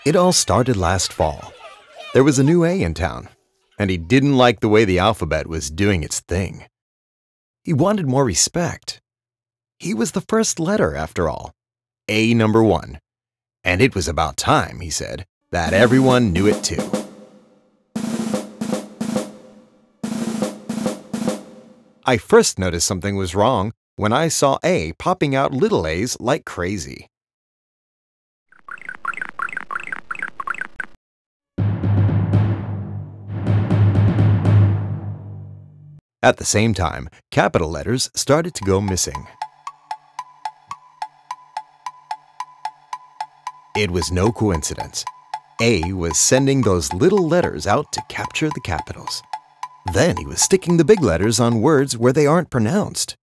It all started last fall. There was a new A in town, and he didn't like the way the alphabet was doing its thing. He wanted more respect. He was the first letter, after all, A number 1. And it was about time, he said, that everyone knew it too. I first noticed something was wrong when I saw A popping out little A's like crazy. At the same time, capital letters started to go missing. It was no coincidence. A was sending those little letters out to capture the capitals. Then he was sticking the big letters on words where they aren't pronounced.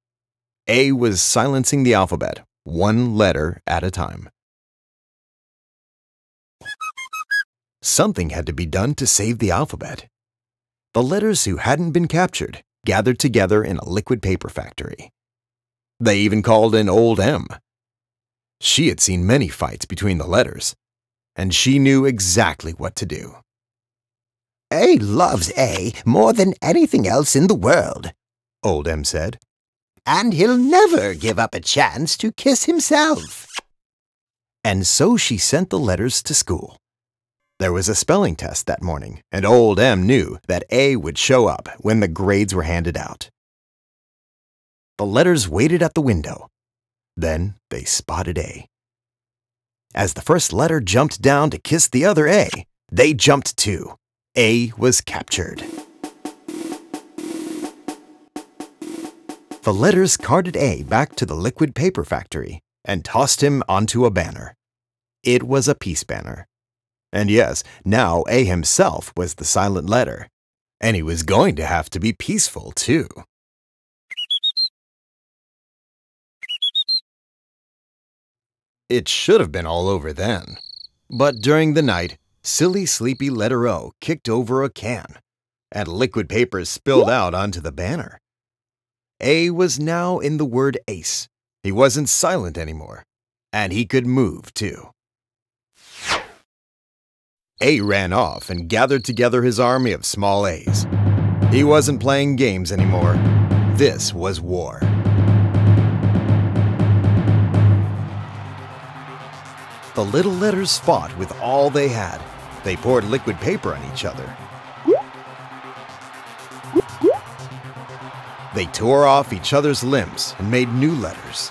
A was silencing the alphabet, one letter at a time. Something had to be done to save the alphabet. The letters who hadn't been captured gathered together in a liquid paper factory. They even called in Old M. She had seen many fights between the letters, and she knew exactly what to do. A loves A more than anything else in the world, Old M said. And he'll never give up a chance to kiss himself. And so she sent the letters to school. There was a spelling test that morning, and Old M knew that A would show up when the grades were handed out. The letters waited at the window. Then they spotted A. As the first letter jumped down to kiss the other A, they jumped too. A was captured. The letters carted A back to the liquid paper factory and tossed him onto a banner. It was a peace banner. And yes, now A himself was the silent letter, and he was going to have to be peaceful too. It should have been all over then. But during the night, silly, sleepy letter O kicked over a can, and liquid paper spilled out onto the banner. A was now in the word ace. He wasn't silent anymore, and he could move too. A ran off and gathered together his army of small A's. He wasn't playing games anymore. This was war. The little letters fought with all they had. They poured liquid paper on each other. They tore off each other's limbs and made new letters.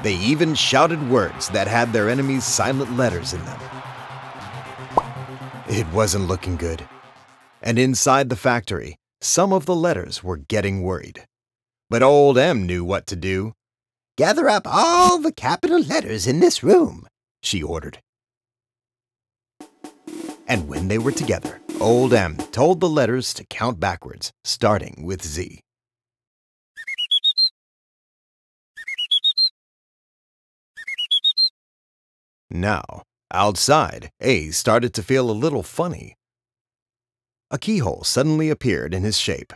They even shouted words that had their enemies' silent letters in them. It wasn't looking good. And inside the factory, some of the letters were getting worried. But Old M knew what to do. Gather up all the capital letters in this room, she ordered. And when they were together, Old M told the letters to count backwards, starting with Z. Now, outside, A started to feel a little funny. A keyhole suddenly appeared in his shape,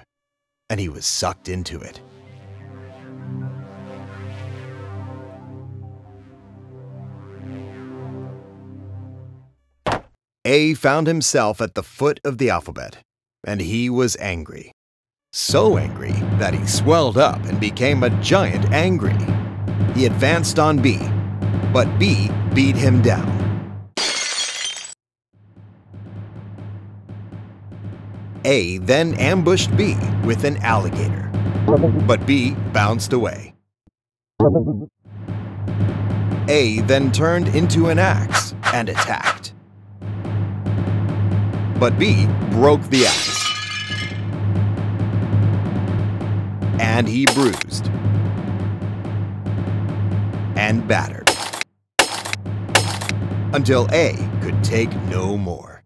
and he was sucked into it. A found himself at the foot of the alphabet, and he was angry. So angry that he swelled up and became a giant angry. He advanced on B, but B beat him down. A then ambushed B with an alligator, but B bounced away. A then turned into an axe and attacked. But B broke the axe, and he bruised and battered until A could take no more.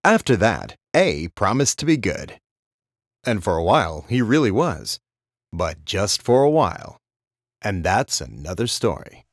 After that, A promised to be good. And for a while, he really was. But just for a while. And that's another story.